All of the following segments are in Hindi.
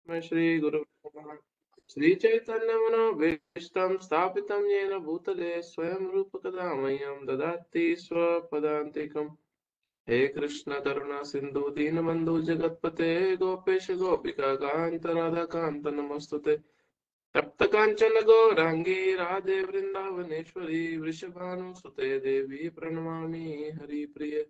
मैं श्री गुरु श्री चैतन्य मनोभीष्टं स्थापितं येन भूतले स्वयं रूप कदा मह्यं ददाति स्वपदान्तिकम्। हे कृष्ण करुणा सिंधु दीनबंधु जगतपते गोपेश गोपिका कांत राधा कांत नमस्तुते। तप्त कांचन गौरांगी राधे वृंदावनेश्वरी वृषभानुसुते देवी प्रणमामि हरिप्रिये।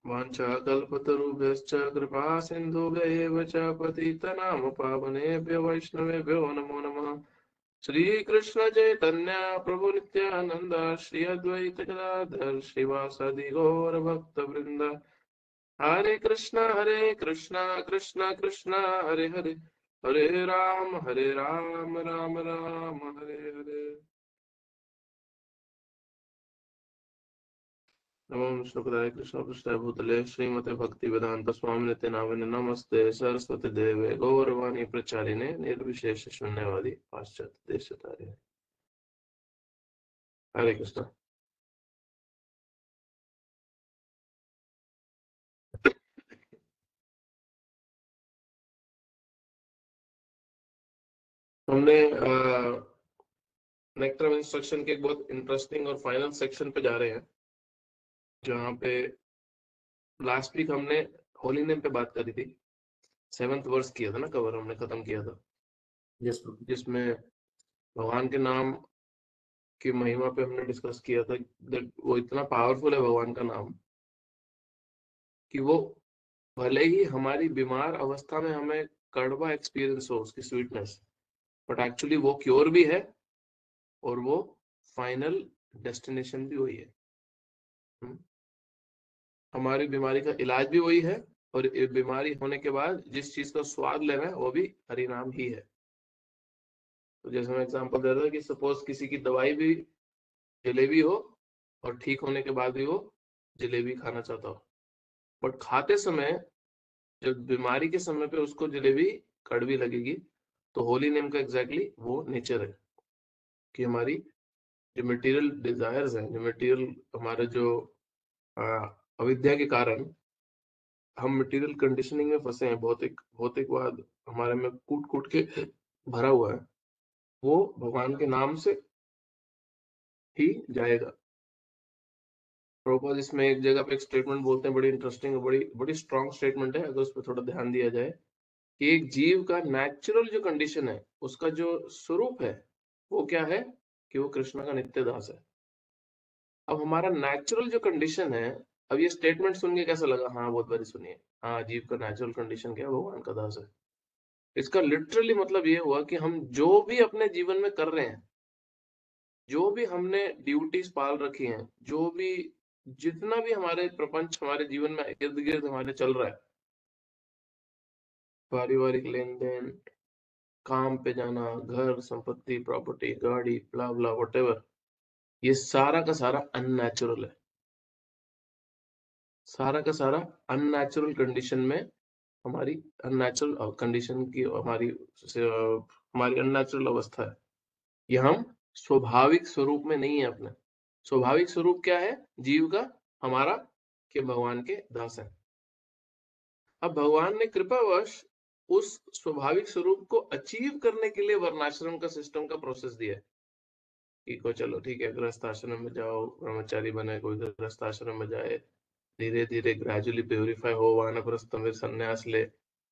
वाञ्छाकल्पतरुभ्यश्च कृपा सिन्धुभ्यैव च पतितनाम पावनेभ्यो वैष्णवेभ्यो नमो नमः। श्रीकृष्ण चैतन्य प्रभु नित्यानंद श्री अद्वैत गदाधर श्रीवासादि गौर भक्त वृंद। हरे कृष्णा कृष्णा कृष्णा हरे हरे, हरे राम राम राम हरे हरे। नमो विष्णुपदाय कृष्णपृष्ठाय भूतले श्रीमते भक्तिवेदांत स्वामिनित्य नामिने नमस्ते सरस्वती देवे गौरवाणी प्रचारिणे निर्विशेष शून्यवादी पाश्चात्य देशतारिणे। हरे कृष्ण। हमने नेक्टर ऑफ इंस्ट्रक्शन के एक बहुत इंटरेस्टिंग और फाइनल सेक्शन पे जा रहे हैं, जहाँ पे लास्ट वीक हमने होली नेम पे बात करी थी। 7th वर्स किया था ना, कवर हमने खत्म किया था, जिसमें भगवान के नाम की महिमा पे हमने डिस्कस किया था। वो इतना पावरफुल है भगवान का नाम कि वो भले ही हमारी बीमार अवस्था में हमें कड़वा एक्सपीरियंस हो उसकी स्वीटनेस, बट एक्चुअली वो क्योर भी है और वो फाइनल डेस्टिनेशन भी वही है। हम्म। हमारी बीमारी का इलाज भी वही है, और बीमारी होने के बाद जिस चीज का स्वाद लेना है वो भी हरि नाम ही है। तो जैसे मैं एग्जांपल दे रहा था कि सपोज किसी की दवाई भी जलेबी हो और ठीक होने के बाद भी वो जलेबी खाना चाहता हो, बट खाते समय जब बीमारी के समय पे उसको जलेबी कड़वी लगेगी। तो होली नेम का एग्जैक्टली वो नेचर है कि हमारी जो मटेरियल डिजायर्स हैं, जो मटेरियल हमारे जो आ, अविद्या के कारण हम मटेरियल कंडीशनिंग में फंसे हैं, भौतिक भौतिकवाद हमारे में कूट कूट के भरा हुआ है, वो भगवान के नाम से ही जाएगा। प्रभुपाद इसमें एक जगह पे एक स्टेटमेंट बोलते हैं, बड़ी इंटरेस्टिंग और बड़ी बड़ी स्ट्रांग स्टेटमेंट है, अगर उस पर थोड़ा ध्यान दिया जाए कि एक जीव का नेचुरल जो कंडीशन है, उसका जो स्वरूप है, वो क्या है कि वो कृष्ण का नित्य दास है। अब हमारा नेचुरल जो कंडीशन है, अब ये स्टेटमेंट सुन के कैसा लगा? हाँ, बहुत बारी सुनिए। हाँ, जीव का नेचुरल कंडीशन क्या है? भगवान का दास है। इसका लिटरली मतलब ये हुआ कि हम जो भी अपने जीवन में कर रहे हैं, जो भी हमने ड्यूटीज पाल रखी हैं, जो भी जितना भी हमारे प्रपंच हमारे जीवन में इर्द गिर्द हमारे चल रहा है, पारिवारिक लेन देन, काम पे जाना, घर संपत्ति प्रॉपर्टी गाड़ी ब्ला ब्ला वटेवर, ये सारा का सारा अननेचुरल है। सारा का सारा अननेचुरल कंडीशन में हमारी अननेचुरल कंडीशन की हमारी अननेचुरल अवस्था है। ये हम स्वाभाविक स्वरूप में नहीं है अपने। स्वाभाविक स्वरूप क्या है जीव का? हमारा कि भगवान के दास है। अब भगवान ने कृपावश उस स्वाभाविक स्वरूप को अचीव करने के लिए वर्णाश्रम का सिस्टम का प्रोसेस दिया है कि को चलो ठीक है, गृहस्थ आश्रम में जाओ, ब्रह्मचारी बने, कोई गृहस्थ आश्रम में जाए, धीरे धीरे ग्रेजुअली प्योरीफाई हो, वानप्रस्थ में संन्यास ले।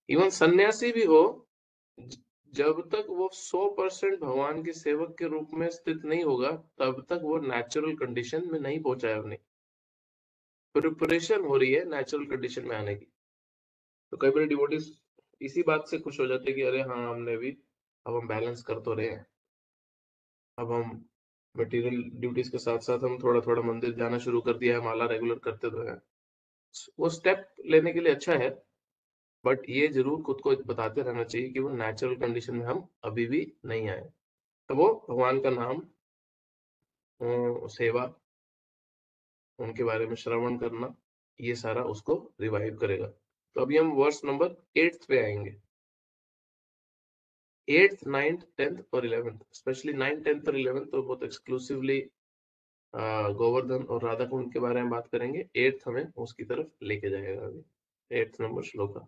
इवन सन्यासी भी हो, ज- जब तक वो 100% भगवान के सेवक के रूप में स्थित नहीं होगा, तब तक वो नेचुरल कंडीशन में नहीं पहुंचा है। अपनी प्रिपरेशन हो रही है नेचुरल कंडीशन में आने की। तो कई बार डिवोटीज इसी बात से खुश हो जाते हैं कि अरे हाँ, हमने भी अब हम बैलेंस कर तो रहे हैं, अब हम मटेरियल ड्यूटीज के साथ साथ हम थोड़ा थोड़ा मंदिर जाना शुरू कर दिया है, माला रेगुलर करते तो हैं। वो स्टेप लेने के लिए अच्छा है, बट ये जरूर खुद को बताते रहना चाहिए कि वो नेचुरल कंडीशन में हम अभी भी नहीं आए। तो वो भगवान का नाम, सेवा, उनके बारे में श्रवण करना, ये सारा उसको रिवाइव करेगा। तो अभी हम वर्स नंबर 8 पे आएंगे। 8th 9th 10th और 11th, स्पेशली 9th 10th और 11th तो बहुत एक्सक्लूसिवली गोवर्धन और राधा कुंड के बारे में बात करेंगे। 8th हमें उसकी तरफ लेके जाएगा अभी। 8th number shloka.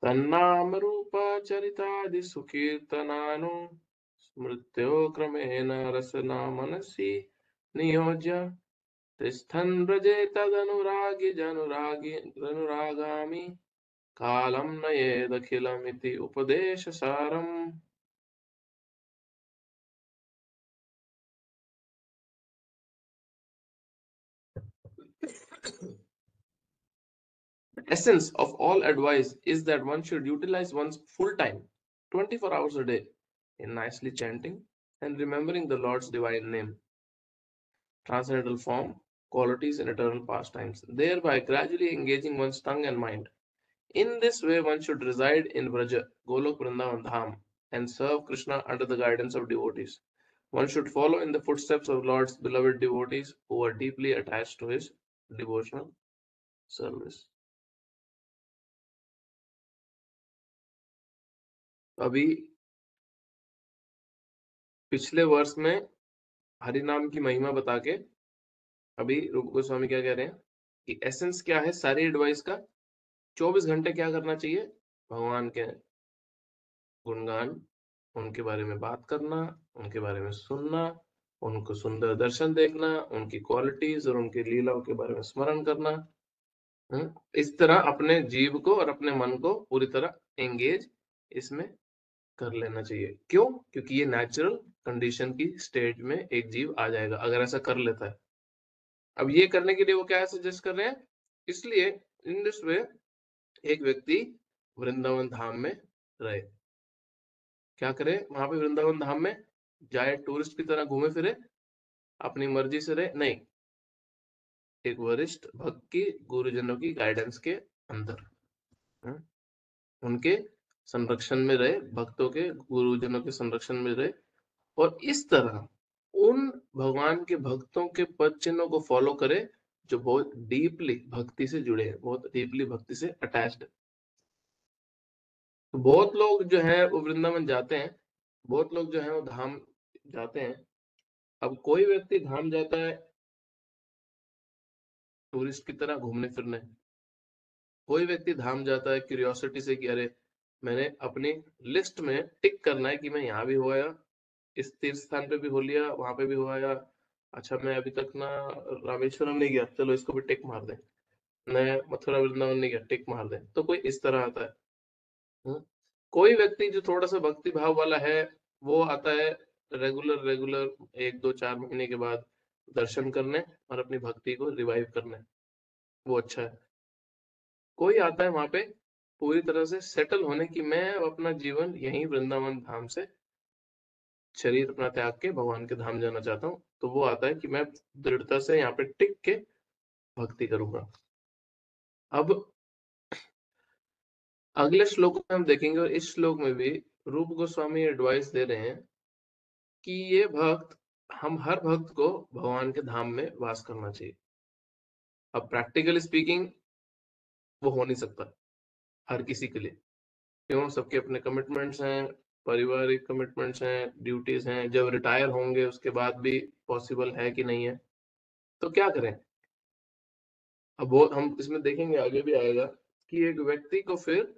तन्नाम रूपा चरितादि सुकीर्तनानु स्मृत्यो क्रमेण रसना मनसि नियोज्य तिष्ठन् व्रजे तदनुरागी अनुरागामि कालं नयेदखिलमिति उपदेशसारम्। The essence of all advice is that one should utilize one's full time, 24 hours a day, in nicely chanting and remembering the Lord's divine name, transcendental form, qualities, and eternal pastimes, thereby gradually engaging one's tongue and mind. In this way, one should reside in Vraja, Golok Vrindavan Dham, and serve Krishna under the guidance of devotees. One should follow in the footsteps of Lord's beloved devotees who are deeply attached to his devotional service. अभी पिछले वर्ष में हरि नाम की महिमा बता के अभी रूप गोस्वामी क्या कह रहे हैं कि एसेंस क्या है सारी एडवाइस का, 24 घंटे क्या करना चाहिए, भगवान के गुणगान, उनके बारे में बात करना, उनके बारे में सुनना, उनको सुंदर दर्शन देखना, उनकी क्वालिटीज और उनकी लीलाओं के बारे में स्मरण करना। इस तरह अपने जीव को और अपने मन को पूरी तरह एंगेज इसमें कर लेना चाहिए। क्यों? क्योंकि ये नेचुरल कंडीशन की स्टेज में एक जीव आ जाएगा अगर ऐसा कर लेता है। अब ये करने के लिए वो क्या सजेस्ट कर रहे हैं, इसलिए इन दिस वे एक व्यक्ति वृंदावन धाम में रहे। क्या करे वहां पे वृंदावन धाम में? जाए टूरिस्ट की तरह घूमे फिरे, अपनी मर्जी से रहे? नहीं, एक वरिष्ठ भक्त की, गुरुजनों की गाइडेंस के अंदर उनके संरक्षण में रहे, भक्तों के, गुरुजनों के संरक्षण में रहे, और इस तरह उन भगवान के भक्तों के पद चिन्हों को फॉलो करे जो बहुत डीपली भक्ति से जुड़े हैं, बहुत डीपली भक्ति से अटैच्ड है। तो बहुत लोग जो है वो वृंदावन जाते हैं, बहुत लोग जो है वो धाम जाते हैं। अब कोई व्यक्ति धाम जाता है टूरिस्ट की तरह घूमने फिरने, कोई व्यक्ति धाम जाता है क्यूरियोसिटी से कि अरे मैंने अपनी लिस्ट में टिक करना है कि मैं यहाँ भी हो आया, इस तीर्थ स्थान पे भी हो लिया, वहां पे भी हो आया, अच्छा मैं अभी तक ना रामेश्वरम नहीं गया, चलो इसको भी टिक मार दें, मैं मथुरा वृंदावन नहीं गया, टिक मार दें। तो कोई इस तरह आता है। कोई व्यक्ति जो थोड़ा सा भक्ति भाव वाला है वो आता है रेगुलर रेगुलर 1 2 4 महीने के बाद दर्शन करने और अपनी भक्ति को रिवाइव करने, वो अच्छा है। कोई आता है वहां पे पूरी तरह से सेटल होने की, मैं अपना जीवन यहीं वृंदावन धाम से शरीर अपना त्याग के भगवान के धाम जाना चाहता हूँ, तो वो आता है कि मैं दृढ़ता से यहाँ पे टिक के भक्ति करूंगा। अब अगले श्लोक में हम देखेंगे, और इस श्लोक में भी रूप गोस्वामी एडवाइस दे रहे हैं कि ये भक्त, हम हर भक्त को भगवान के धाम में वास करना चाहिए। अब प्रैक्टिकली स्पीकिंग वो हो नहीं सकता हर किसी के लिए। क्यों? सबके अपने कमिटमेंट्स हैं, पारिवारिक कमिटमेंट्स हैं, ड्यूटीज हैं, जब रिटायर होंगे उसके बाद भी पॉसिबल है कि नहीं है, तो क्या करें? अब वो हम इसमें देखेंगे, आगे भी आएगा कि एक व्यक्ति को फिर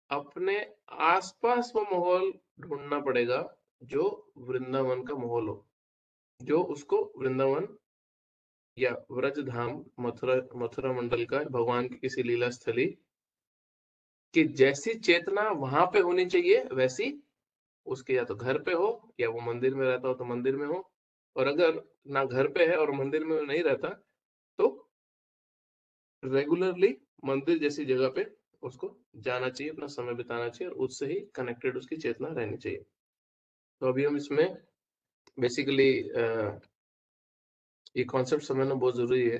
अपने आसपास वो माहौल ढूंढना पड़ेगा जो वृंदावन का माहौल हो, जो उसको वृंदावन या व्रज धाम, मथुरा मथुरा मंडल का भगवान की किसी लीला स्थली कि जैसी चेतना वहां पे होनी चाहिए वैसी उसके या तो घर पे हो, या वो मंदिर में रहता हो तो मंदिर में हो, और अगर ना घर पे है और मंदिर में नहीं रहता तो रेगुलरली मंदिर जैसी जगह पे उसको जाना चाहिए, अपना समय बिताना चाहिए, और उससे ही कनेक्टेड उसकी चेतना रहनी चाहिए। तो अभी हम इसमें बेसिकली ये कॉन्सेप्ट समझना बहुत जरूरी है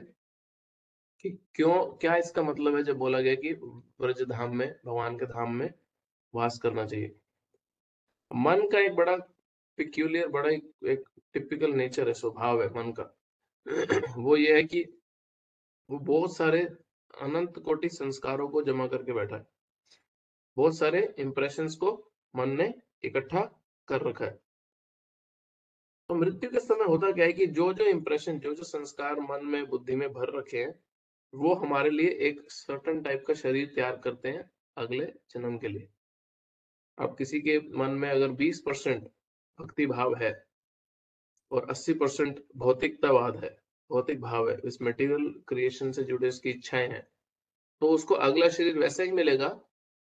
कि क्यों, क्या इसका मतलब है जब बोला गया कि ब्रज धाम में, भगवान के धाम में वास करना चाहिए। मन का एक बड़ा पिक्यूलियर, बड़ा एक टिपिकल नेचर है, स्वभाव है मन का। वो ये है कि वो बहुत सारे अनंत कोटि संस्कारों को जमा करके बैठा है, बहुत सारे इंप्रेशंस को मन ने इकट्ठा कर रखा है। तो मृत्यु के समय होता क्या है कि जो जो इंप्रेशन, जो जो संस्कार मन में, बुद्धि में भर रखे हैं, वो हमारे लिए एक सर्टेन टाइप का शरीर तैयार करते हैं अगले जन्म के लिए। अब किसी के मन में अगर 20% भक्ति भाव है और 80% भौतिकतावाद है, भौतिक भाव है, इस मटेरियल क्रिएशन से जुड़े उसकी इच्छाएं हैं, तो उसको अगला शरीर वैसा ही मिलेगा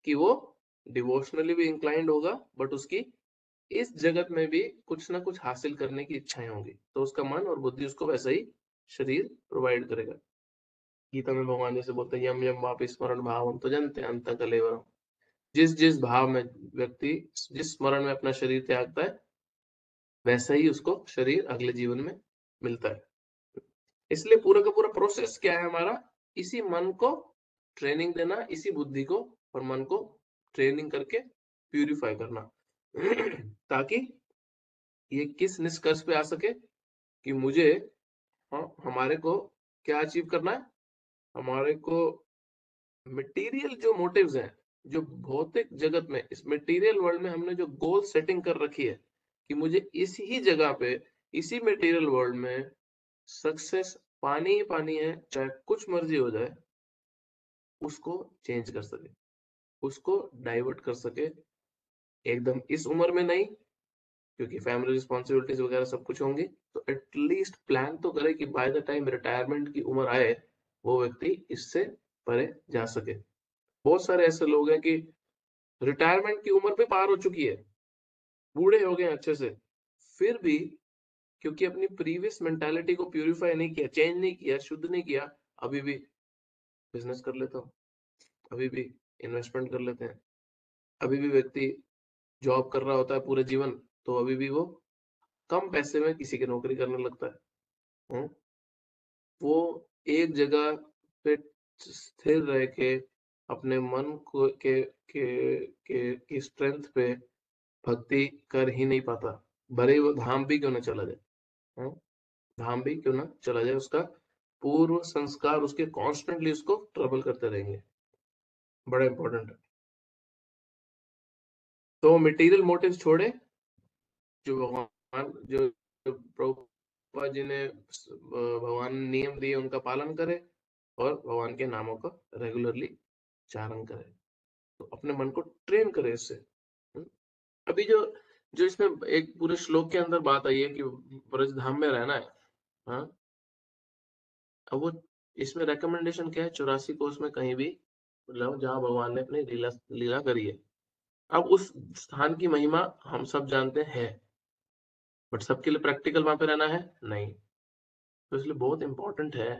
कि वो डिवोशनली भी इंक्लाइंड होगा, बट उसकी इस जगत में भी कुछ ना कुछ हासिल करने की इच्छाएं होंगी, तो उसका मन और बुद्धि उसको वैसा ही शरीर प्रोवाइड करेगा। गीता में भगवान जैसे बोलते हैं, यम यम वापि स्मरण भाव, हम तो जानते हैं अंत कलेवरम। जिस जिस भाव में व्यक्ति जिस स्मरण में अपना शरीर त्यागता है, वैसा ही उसको शरीर अगले जीवन में मिलता है। इसलिए पूरा का पूरा प्रोसेस क्या है हमारा, इसी मन को ट्रेनिंग देना, इसी बुद्धि को और मन को ट्रेनिंग करके प्यूरिफाई करना ताकि ये किस निष्कर्ष पे आ सके कि मुझे हमारे को क्या अचीव करना है। हमारे को मटेरियल जो मोटिव्स हैं, जो भौतिक जगत में, इस मटेरियल वर्ल्ड में हमने जो गोल सेटिंग कर रखी है कि मुझे इसी ही जगह पे, इसी मटेरियल वर्ल्ड में सक्सेस पानी ही पानी है, चाहे कुछ मर्जी हो जाए, उसको चेंज कर सके, उसको डाइवर्ट कर सके। एकदम इस उम्र में नहीं, क्योंकि फैमिली रिस्पॉन्सिबिलिटीज वगैरह सब कुछ होंगी, तो एटलीस्ट प्लान तो करे कि बाय द टाइम रिटायरमेंट की उम्र आए, वो व्यक्ति इससे परे जा सके। बहुत सारे ऐसे लोग हैं कि रिटायरमेंट की उम्र पे पार हो चुकी है, बूढ़े हो गए अच्छे से, फिर भी क्योंकि अपनी प्रीवियस मेंटालिटी को प्यूरिफाई नहीं किया, चेंज नहीं किया, शुद्ध नहीं किया, अभी भी बिजनेस कर लेता हूँ, अभी भी इन्वेस्टमेंट कर लेते हैं, अभी भी व्यक्ति जॉब कर रहा होता है पूरे जीवन, तो अभी भी वो कम पैसे में किसी की नौकरी करने लगता है। वो एक जगह पे स्थिर रह के अपने मन को की स्ट्रेंथ पे भक्ति कर ही नहीं पाता, भले वो धाम भी क्यों ना चला जाए, धाम भी क्यों ना चला जाए, उसका पूर्व संस्कार उसके कॉन्स्टेंटली उसको ट्रबल करते रहेंगे। बड़ा इंपॉर्टेंट है। तो मटेरियल मोटिव्स छोड़े, जो भगवान जो प्रभुपाद जी ने भगवान ने नियम दिए उनका पालन करे और भगवान के नामों का रेगुलरली उच्चारण करे, तो अपने मन को ट्रेन करे इससे। अभी जो जो इसमें एक पूरे श्लोक के अंदर बात आई है कि ब्रज धाम में रहना है, हाँ, अब वो इसमें रिकमेंडेशन क्या है, 84 कोस में कहीं भी मतलब जहाँ भगवान ने अपनी लीला लीला करी है। अब उस स्थान की महिमा हम सब जानते हैं, बट सबके लिए प्रैक्टिकल वहां पे रहना है नहीं, तो इसलिए बहुत इंपॉर्टेंट है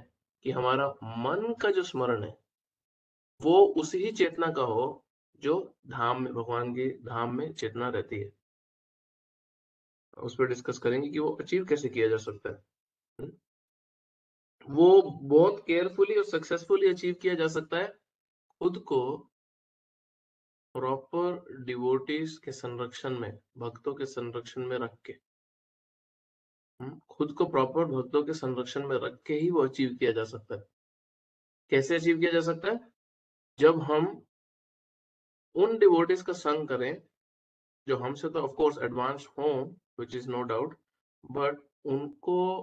कि हमारा मन का जो स्मरण है वो उसी ही चेतना का हो जो धाम में, भगवान की धाम में चेतना रहती है। उस पर डिस्कस करेंगे कि वो अचीव कैसे किया जा सकता है। वो बहुत केयरफुली और सक्सेसफुली अचीव किया जा सकता है, खुद को प्रॉपर डिवोटीज के संरक्षण में, भक्तों के संरक्षण में रख के, खुद को प्रॉपर भक्तों के संरक्षण में रख के ही वो अचीव किया जा सकता है। कैसे अचीव किया जा सकता है, जब हम उन डिवोटीज का संग करें जो हमसे तो ऑफ कोर्स एडवांस हो, which is no doubt, but उनको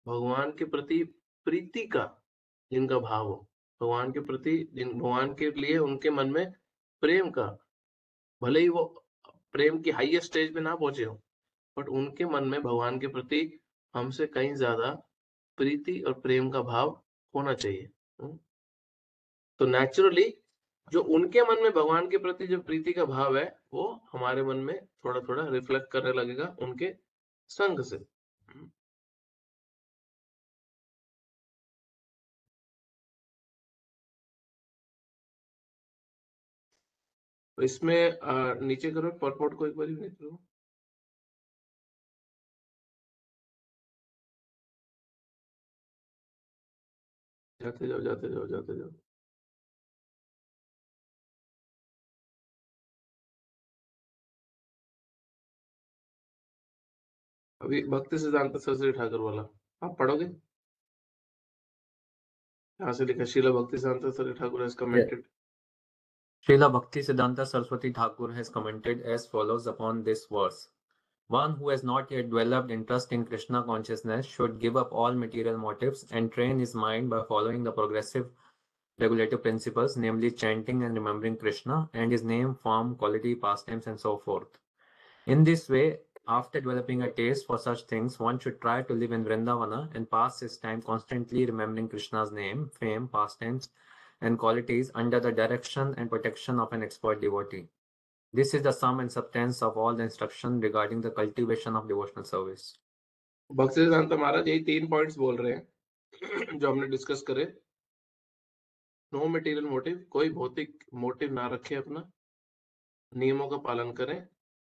भगवान के प्रति प्रीति का जिनका भाव हो, भगवान के प्रति भगवान के लिए उनके मन में प्रेम का, भले ही वो प्रेम की हाईएस्ट स्टेज पे ना पहुंचे हो, बट उनके मन में भगवान के प्रति हमसे कहीं ज्यादा प्रीति और प्रेम का भाव होना चाहिए। तो नेचुरली जो उनके मन में भगवान के प्रति जो प्रीति का भाव है, वो हमारे मन में थोड़ा थोड़ा रिफ्लेक्ट करने लगेगा उनके संग से। तो इसमें नीचे करो, परपोर्ट को एक बार नीचे करो। जाते जाओ जाते जाओ जाते जाओ। अभी भक्ति सिद्धांत सरस्वती ठाकुर वाला आप पढ़ोगे? यहाँ से लिखा, शीला भक्ति सिद्धांत Saraswati Thakur has commented. Srila Bhaktisiddhanta Saraswati Thakur has commented as follows upon this verse. One who has not yet developed interest in Krishna consciousness should give up all material motives and train his mind by following the progressive regulative principles, namely chanting and remembering Krishna and his name, form, quality, pastimes, and so forth. In this way, after developing a taste for such things, one should try to live in Vrindavana and pass his time constantly remembering Krishna's name, fame, pastimes, and qualities under the direction and protection of an expert devotee. This is the sum and substance of all the instruction regarding the cultivation of devotional service. भक्तिसिद्धांत महाराज यही 3 पॉइंट्स बोल रहे हैं जो हमने डिस्कस करे। नो मटेरियल मोटिव, कोई भौतिक मोटिव ना रखे अपना, नियमों का पालन करें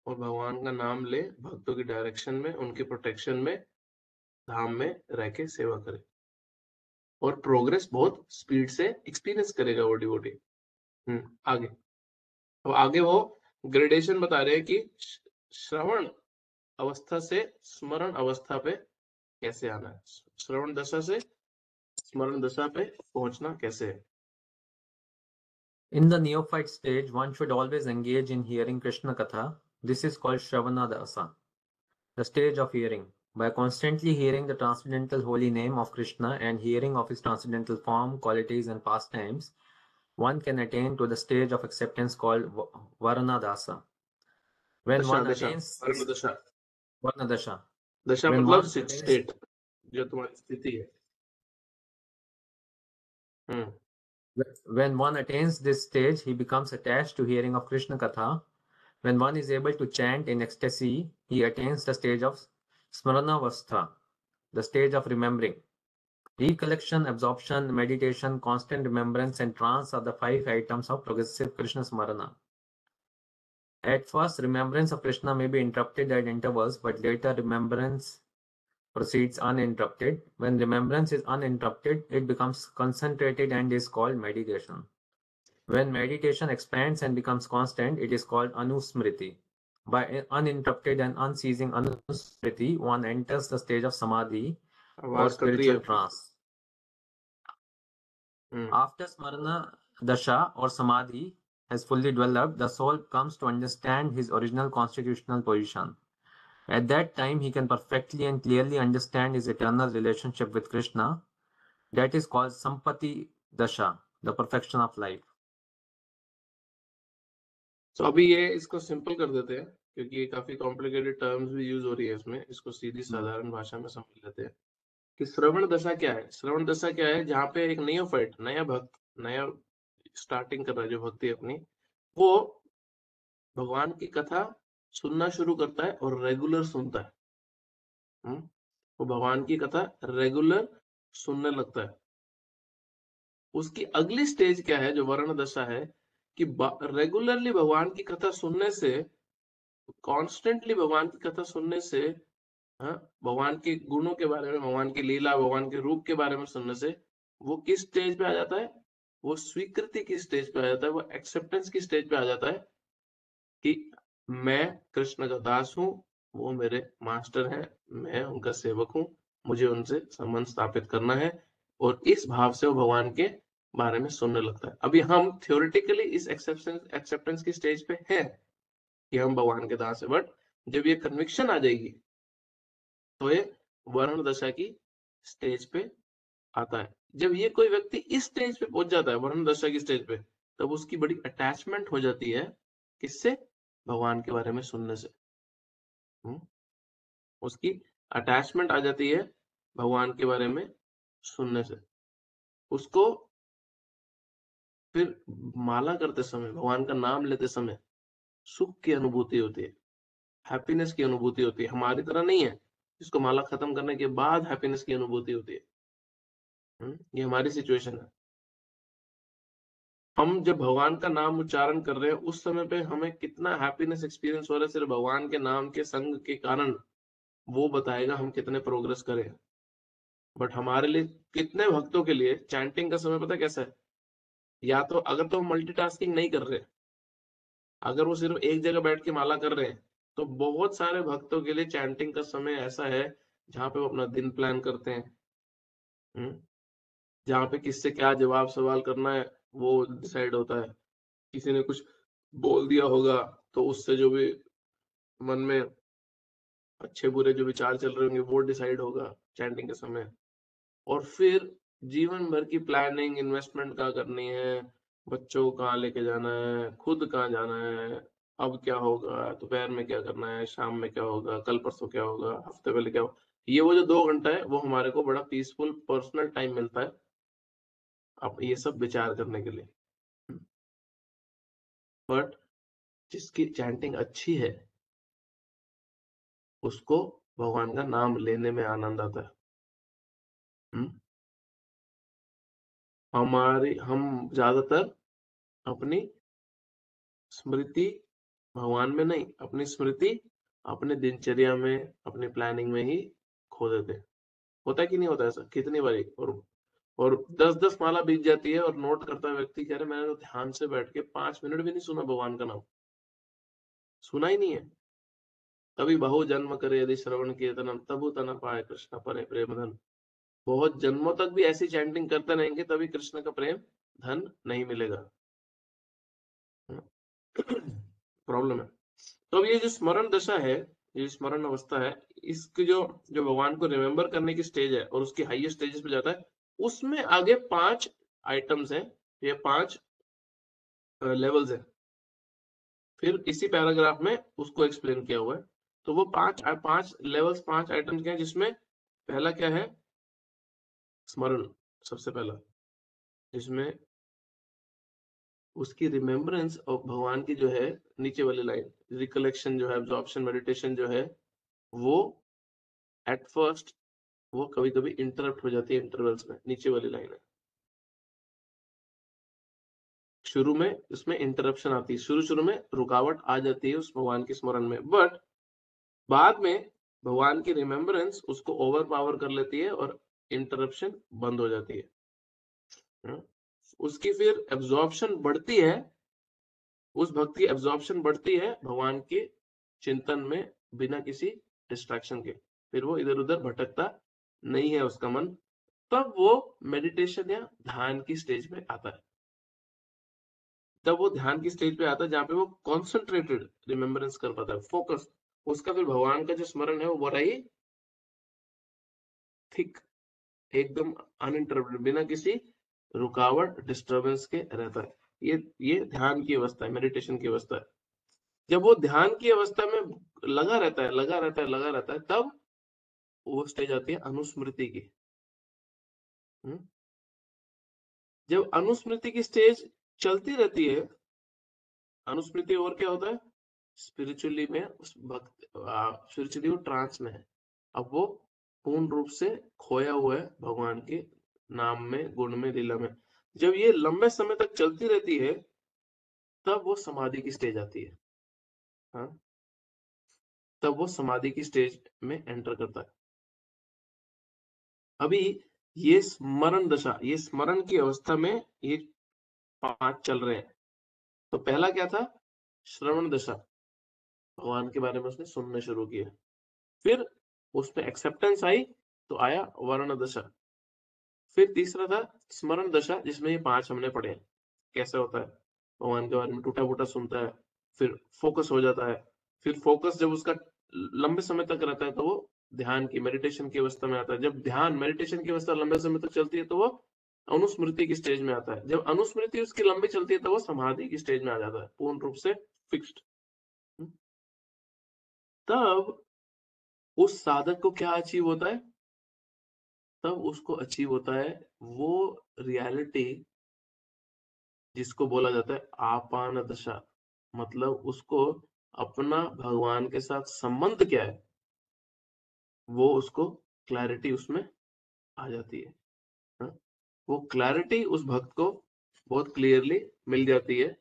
और भगवान का नाम ले, भक्तों की डायरेक्शन में, उनके प्रोटेक्शन में, धाम में रह के सेवा करें और प्रोग्रेस बहुत स्पीड से एक्सपीरियंस करेगा वो डिवोटी। आगे अब आगे वो ग्रेडेशन बता रहे हैं कि श्रवण अवस्था से स्मरण अवस्था पे कैसे आना है, श्रवण दशा से स्मरण दशा पे पहुंचना कैसे है। In the neophyte stage, one should always engage in hearing Krishna Katha. This is called Shravana Dasa, the stage of hearing. By constantly hearing the transcendental holy name of Krishna and hearing of his transcendental form, qualities, and pastimes, one can attain to the stage of acceptance called Varana Dasa. When दशा one दशा attains वर्ण दशा, Varna Dasha, दशा when मतलब one attains स्टेट जो तुम्हारी स्थिति है। when one attains this stage, he becomes attached to hearing of Krishna Katha. When one is able to chant in ecstasy, he attains the stage of Smaranavastha, the stage of remembering. Recollection, absorption, meditation, constant remembrance, and trance are the 5 items of progressive Krishna Smarana. At first, remembrance of Krishna may be interrupted at intervals, but later remembrance proceeds uninterrupted. When remembrance is uninterrupted, it becomes concentrated and is called meditation. When meditation expands and becomes constant, it is called Anusmriti. By uninterrupted and unceasing Anusmriti, one enters the stage of Samadhi or spiritual trance. After Smarana Dasha or Samadhi has fully developed, the soul comes to understand his original constitutional position. At that time, he can perfectly and clearly understand his eternal relationship with Krishna. That is called Sampati Dasha, the perfection of life. तो अभी ये इसको सिंपल कर देते हैं क्योंकि ये काफी कॉम्प्लिकेटेड टर्म्स भी यूज हो रही है इसमें, इसको सीधी साधारण भाषा में समझ लेते हैं कि श्रवण दशा क्या है। श्रवण दशा क्या है? जहाँ पे एक नियोफाइट, नया भक्त, नया स्टार्टिंग कर रहा है जो भक्ति अपनी, वो भगवान की कथा सुनना शुरू करता है और रेगुलर सुनता है। वो भगवान की कथा रेगुलर सुनने लगता है। उसकी अगली स्टेज क्या है जो वर्ण दशा है कि रेगुलरली भगवान की कथा सुनने से, कॉन्स्टेंटली भगवान की कथा सुनने से, भगवान के गुणों के बारे में, भगवान की लीला, भगवान के रूप के बारे में सुनने से वो किस स्टेज पे आ जाता है? वो स्वीकृति की स्टेज पे आ जाता है, वो एक्सेप्टेंस की स्टेज पे आ जाता है कि मैं कृष्ण का दास हूँ, वो मेरे मास्टर हैं, मैं उनका सेवक हूँ, मुझे उनसे संबंध स्थापित करना है, और इस भाव से वो भगवान के बारे में सुनने लगता है। अभी हम थ्योरेटिकली इस एक्सेप्टेंस की स्टेज पे हैं कि हम भगवान के दास है, बट जब ये कन्विक्शन आ जाएगी तो ये वर्ण दशा की स्टेज पे आता है। जब ये कोई व्यक्ति इस स्टेज पे पहुंच जाता है, वर्ण दशा की स्टेज पे, तब उसकी बड़ी अटैचमेंट हो जाती है किससे? भगवान के बारे में सुनने से। उसकी अटैचमेंट आ जाती है भगवान के बारे में सुनने से। उसको फिर माला करते समय, भगवान का नाम लेते समय सुख की अनुभूति होती है, हैप्पीनेस की अनुभूति होती है। हमारी तरह नहीं है जिसको माला खत्म करने के बाद हैप्पीनेस की अनुभूति होती है। ये हमारी सिचुएशन है। हम जब भगवान का नाम उच्चारण कर रहे हैं उस समय पे हमें कितना हैप्पीनेस एक्सपीरियंस हो रहा है सिर्फ भगवान के नाम के संग के कारण, वो बताएगा हम कितने प्रोग्रेस करें। बट हमारे लिए, कितने भक्तों के लिए चैंटिंग का समय पता कैसा है? या तो अगर तो मल्टीटास्किंग नहीं कर रहे, अगर वो सिर्फ एक जगह बैठ के माला कर रहे हैं, तो बहुत सारे भक्तों के लिए चैंटिंग का समय ऐसा है जहाँ पे वो अपना दिन प्लान करते हैं, जहाँ पे किससे क्या जवाब सवाल करना है वो डिसाइड होता है। किसी ने कुछ बोल दिया होगा तो उससे जो भी मन में अच्छे बुरे जो विचार चल रहे होंगे वो डिसाइड होगा चैंटिंग के समय। और फिर जीवन भर की प्लानिंग, इन्वेस्टमेंट कहाँ करनी है, बच्चों को कहाँ लेके जाना है, खुद कहाँ जाना है, अब क्या होगा, दोपहर में क्या करना है, शाम में क्या होगा, कल परसों क्या होगा, हफ्ते पहले क्या होगा, ये वो जो 2 घंटा है वो हमारे को बड़ा पीसफुल पर्सनल टाइम मिलता है अब ये सब विचार करने के लिए। बट जिसकी चैंटिंग अच्छी है उसको भगवान का नाम लेने में आनंद आता है। हम्म? हम ज्यादातर अपनी स्मृति भगवान में नहीं, अपनी स्मृति अपने दिनचर्या में, अपनी प्लानिंग में ही खो देते हैं। होता है कि नहीं होता ऐसा कितनी बारी? और 10-10 माला बीत जाती है और नोट करता है व्यक्ति, कह रहे मैंने तो ध्यान से बैठ के 5 मिनट भी नहीं सुना भगवान का नाम, सुना ही नहीं है। तभी बहु जन्म करे यदि श्रवण कीर्तनम तबु तना पाए कृष्ण परे प्रेम धन। बहुत जन्मों तक भी ऐसी चैंटिंग करते रहेंगे तभी कृष्ण का प्रेम धन नहीं मिलेगा। प्रॉब्लम है। तो अब ये जो स्मरण दशा है, ये स्मरण अवस्था है, इसकी जो जो भगवान को रिमेम्बर करने की स्टेज है और उसकी हाईएस्ट स्टेजेस पे जाता है, उसमें आगे 5 आइटम्स हैं, ये 5 लेवल्स हैं। फिर इसी पैराग्राफ में उसको एक्सप्लेन किया हुआ है। तो वो 5 लेवल्स, 5 आइटम्स क्या है, जिसमें पहला क्या है? स्मरण सबसे पहला, जिसमें उसकी रिमेम्बरेंस और भगवान की जो है नीचे वाली लाइन, रिकलेक्शन जो है, एब्जॉर्प्शन, मेडिटेशन जो है, वो एट फर्स्ट वो कभी कभी इंटरप्ट हो जाती है इंटरवल्स में। नीचे वाली लाइन है, शुरू में उसमें इंटरप्शन आती है, शुरू में रुकावट आ जाती है उस भगवान के स्मरण में, बट बाद में भगवान की रिमेम्बरेंस उसको ओवर पावर कर लेती है और इंटरप्शन बंद हो जाती है। हाँ? उसकी फिर एब्जॉर्प्शन बढ़ती है, उस भक्त की एब्जॉर्प्शन बढ़ती है भगवान के चिंतन में बिना किसी डिस्ट्रैक्शन के, फिर वो इधर उधर भटकता नहीं है उसका मन। तब वो मेडिटेशन या ध्यान की स्टेज में आता है, तब वो ध्यान की स्टेज पे आता है जहां पे वो कॉन्सेंट्रेटेड रिमेम्बरेंस कर पाता है, फोकस। उसका फिर भगवान का जो स्मरण है वो बड़ा ही थिक, एकदम अनइंटरप्टेड, बिना किसी रुकावट डिस्टरबेंस के रहता है। ये ध्यान की अवस्था है, मेडिटेशन की अवस्था है। जब वो ध्यान की अवस्था में लगा रहता है, तब वो स्टेज आती है अनुस्मृति की। हम्म? जब अनुस्मृति की स्टेज चलती रहती है, अनुस्मृति और क्या होता है, स्पिरिचुअली में उस भक्त स्पिरिचुअली वो ट्रांस में है, अब वो पूर्ण रूप से खोया हुआ है भगवान के नाम में, गुण में, लीला में। जब ये लंबे समय तक चलती रहती है तब वो समाधि की स्टेज आती है। हाँ, तब वो समाधि की स्टेज में एंटर करता है। अभी ये स्मरण दशा, ये स्मरण की अवस्था में ये 5 चल रहे हैं। तो पहला क्या था? श्रवण दशा, भगवान के बारे में उसने सुनने शुरू किया। फिर उसमें एक्सेप्टेंस आई तो आया वर्ण दशा। फिर तीसरा था स्मरण दशा, जिसमें ये 5 हमने पढ़े हैं। कैसे होता है? भगवान के बारे में टूटा फूटा सुनता है, फिर फोकस हो जाता है। फिर फोकस जब उसका लंबे समय तक रहता है तो वो ध्यान की, मेडिटेशन की अवस्था में आता है। जब ध्यान मेडिटेशन की अवस्था लंबे समय तक चलती है तो वो अनुस्मृति की स्टेज में आता है। जब अनुस्मृति उसकी लंबी चलती है तो वो समाधि की स्टेज में आ जाता है, पूर्ण रूप से फिक्स्ड। तब उस साधक को क्या अचीव होता है? तब उसको अचीव होता है वो रियलिटी जिसको बोला जाता है आपान दशा। मतलब उसको अपना भगवान के साथ संबंध क्या है, वो उसको क्लैरिटी उसमें आ जाती है। हाँ? वो क्लैरिटी उस भक्त को बहुत क्लियरली मिल जाती है।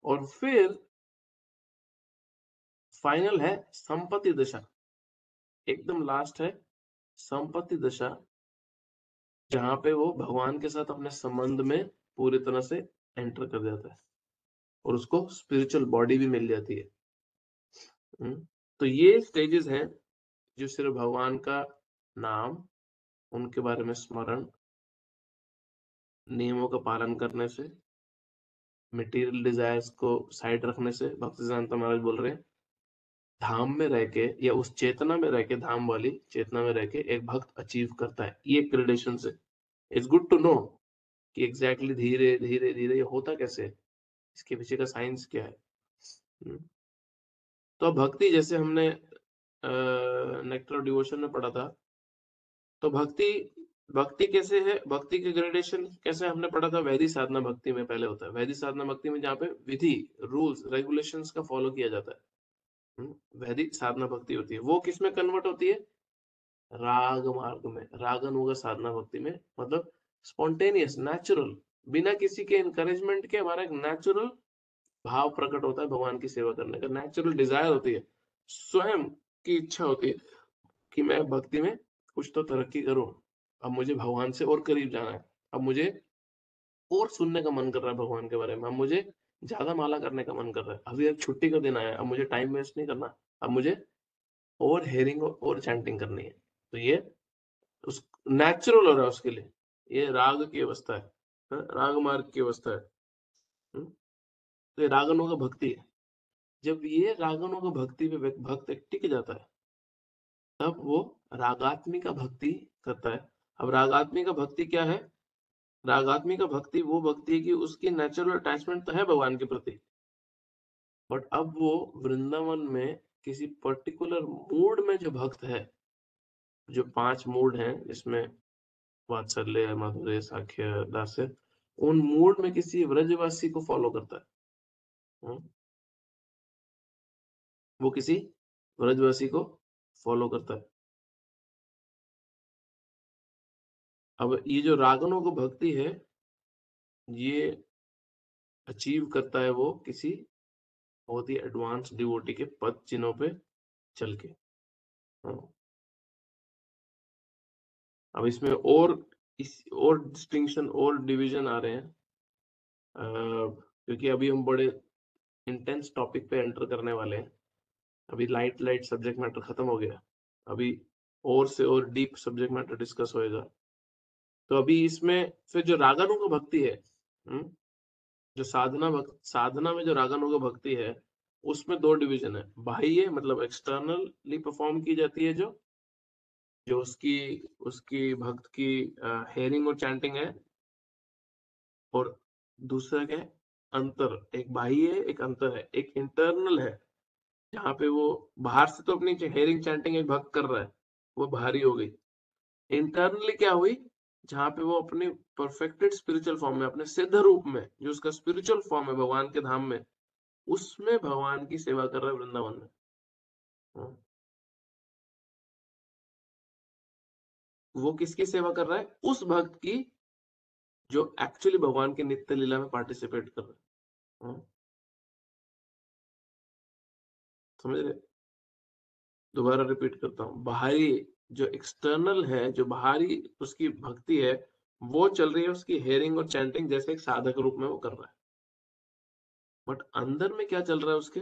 और फिर फाइनल है संपत्ति दशा, एकदम लास्ट है संपत्ति दशा, जहां पे वो भगवान के साथ अपने संबंध में पूरी तरह से एंटर कर जाता है और उसको स्पिरिचुअल बॉडी भी मिल जाती है। तो ये स्टेजेस हैं जो सिर्फ भगवान का नाम, उनके बारे में स्मरण, नियमों का पालन करने से, मटेरियल डिजायर्स को साइड रखने से, भक्ति सिद्धांत महाराज बोल रहे हैं धाम में रह के या उस चेतना में रह के, धाम वाली चेतना में रह के एक भक्त अचीव करता है ये ग्रेडेशन से। इट्स गुड टू नो कि एग्जैक्टली धीरे धीरे धीरे ये होता कैसे है, इसके पीछे का साइंस क्या है। तो भक्ति जैसे हमने नेक्टर डिवोशन में पढ़ा था, तो भक्ति कैसे है, भक्ति के ग्रेडेशन कैसे हमने पढ़ा था, वैदिक साधना भक्ति में पहले होता है। वैदिक साधना भक्ति में जहाँ पे विधि, रूल्स, रेगुलेशंस का फॉलो किया जाता है, वैदिक साधना भक्ति होती है। वो किस में कन्वर्ट होती है, राग मार्ग में, रागानुगा साधना भक्ति में। मतलब स्पॉन्टेनियस, नेचुरल, बिना किसी के इनकरेजमेंट के हमारा एक नेचुरल भाव प्रकट होता है भगवान की सेवा करने का, नेचुरल डिजायर होती है, स्वयं की इच्छा होती है कि मैं भक्ति में कुछ तो तरक्की करूं, अब मुझे भगवान से और करीब जाना है, अब मुझे और सुनने का मन कर रहा है भगवान के बारे में, अब मुझे ज्यादा माला करने का मन कर रहा है, अभी अब छुट्टी का दिन आया है, अब मुझे टाइम वेस्ट नहीं करना, अब मुझे और हेयरिंग और चैंटिंग करनी है। तो ये उस नेचुरल हो रहा है उसके लिए, ये राग की अवस्था है, राग मार्ग की अवस्था है। तो ये रागनों का भक्ति है। जब ये रागनों का भक्ति पे भक्त टिक जाता है, तब वो रागात्मिका भक्ति करता है। अब रागात्मिका भक्ति क्या है, रागात्मिका भक्ति वो भक्ति है कि उसकी नेचुरल अटैचमेंट तो है भगवान के प्रति, बट अब वो वृंदावन में किसी पर्टिकुलर मूड में जो भक्त है, जो 5 मूड हैं जिसमें वात्सल्य, माधुर्य, साख्य, दास्य, उन मूड में किसी व्रजवासी को फॉलो करता है। वो किसी व्रजवासी को फॉलो करता है। अब ये जो रागनों को भक्ति है, ये अचीव करता है वो किसी बहुत ही एडवांस डिवोटी के पद चिन्हों पे चल के। अब इसमें और डिस्टिंक्शन और डिवीजन आ रहे हैं, क्योंकि अभी हम बड़े इंटेंस टॉपिक पे एंटर करने वाले हैं। अभी लाइट सब्जेक्ट मैटर खत्म हो गया, अभी और से और डीप सब्जेक्ट मैटर डिस्कस होएगा। तो अभी इसमें फिर जो रागानुग भक्ति है, जो साधना में जो रागानुग भक्ति है, उसमें 2 डिवीजन है। बाह्य मतलब एक्सटर्नली परफॉर्म की जाती है, जो उसकी भक्त की हेयरिंग और चैंटिंग है, और दूसरा क्या है, अंतर, एक बाह्य है, एक अंतर है, एक इंटरनल है, जहाँ पे वो बाहर से तो अपनी हेयरिंग चैंटिंग एक भक्त कर रहा है, वो बाहरी हो गई। इंटरनली क्या हुई, जहाँ पे वो अपनी परफेक्टेड स्पिरिचुअल फॉर्म में, अपने सिद्ध रूप में, जो उसका स्पिरिचुअल फॉर्म है भगवान के धाम में, उसमें भगवान की सेवा कर रहा है वृंदावन में। वो किसकी सेवा कर रहा है, उस भक्त की जो एक्चुअली भगवान के नित्य लीला में पार्टिसिपेट कर रहा है। समझ रहे, दोबारा रिपीट करता हूँ, बाहरी जो एक्सटर्नल है, जो बाहरी उसकी भक्ति है, वो चल रही है उसकी हेयरिंग और चैंटिंग जैसे एक साधक रूप में वो कर रहा है, बट अंदर में क्या चल रहा है उसके,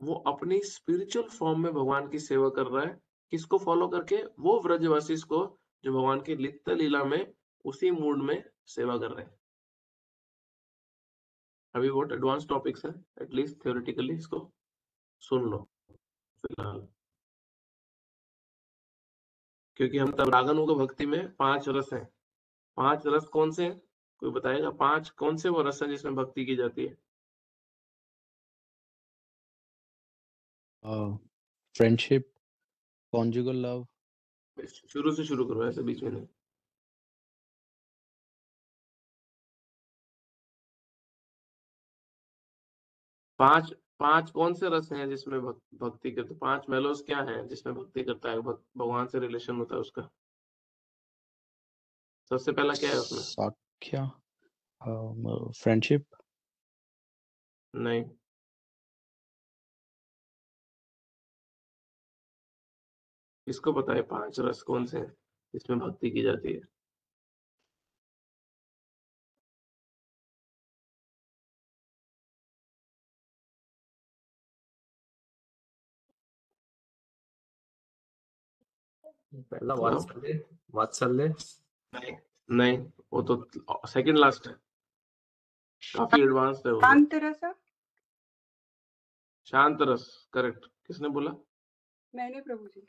वो अपनी स्पिरिचुअल फॉर्म में भगवान की सेवा कर रहा है। किसको फॉलो करके, वो व्रजवासी को जो भगवान के नित्य लीला में उसी मूड में सेवा कर रहे हैं। अभी बहुत एडवांस टॉपिक्स है, एटलीस्ट थ्योरेटिकली इसको सुन लो फिलहाल, क्योंकि हम तब रागन होगा भक्ति में 5 रस हैं। 5 रस कौन से हैं, कोई बताएगा? 5 कौन से वो रस हैं जिसमें भक्ति की जाती है? Friendship, conjugal love. शुरू से शुरू करो, ऐसे बीच में नहीं। पांच कौन से रस हैं जिसमें भक्ति करते? 5 मेलोस क्या हैं जिसमें भक्ति करता है, भगवान से रिलेशन होता है उसका? सबसे पहला क्या है उसमें? साख्या, फ्रेंडशिप। नहीं, किसको पता है 5 रस कौन से हैं जिसमें भक्ति की जाती है? पहला हाँ? वात्सल्य। नहीं नहीं, वो तो सेकंड लास्ट है, काफी एडवांस है वो तो। शांत रस। शांत रस, करेक्ट। किसने बोला? मैंने प्रभु जी।